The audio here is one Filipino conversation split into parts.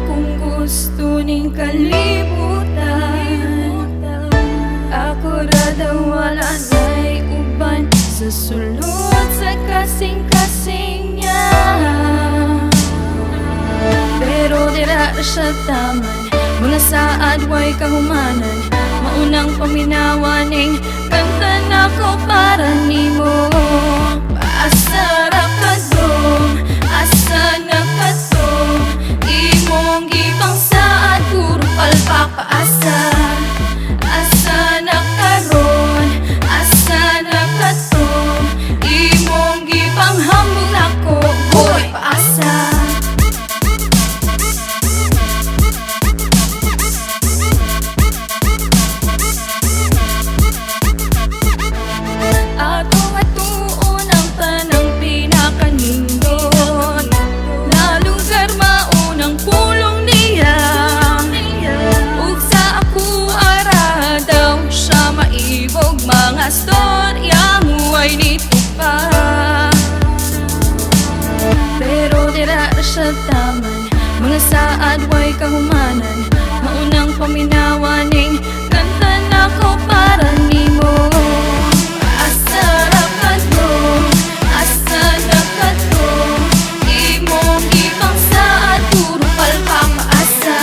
akong gusto ning kalibutan. Ako ra daw wala na'y uban sa sulod sa kasing-kasing niya. Pero dira siya taman, mga saad way kahumanan. Maunang paminawan ning kanta nako para nimo. Asa ra ka dong, asa na ka dong, imong gibang saad puro palpak paasa. Asa na karon, asa na ka dong, imong gibang hambog nako, boy paasa. Mga storyang huway nito pa. Pero dira siya taman, mga saad way kahumanan. Maunang paminawan ning kanta nako para nimo. Asa ra ka dong, asa na ka dong, imong gibang saad puro palpak paasa.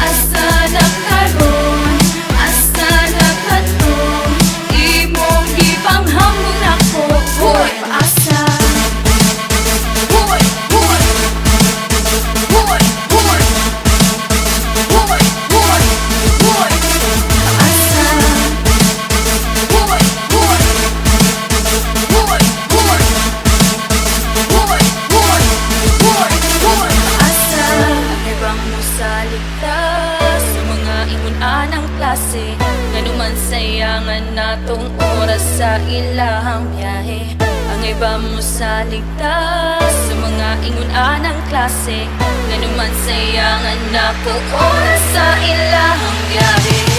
Asa na karon, asa na ka dong, imong gibang hambog nako, boy paasa. Boy, boy, boy, boy, boy, boy, boy, paasa. Boy, boy, boy, boy, boy, boy, boy, boy, paasa. Ibang mo sa ligtas sa mga ingon-anang klase, nganuman sayangan natong oras sa ilahang biyahe. Ang iba mo sa ligtas sa mga ingon-anang klase, nganuman sayangan natong oras sa ilahang biyahe.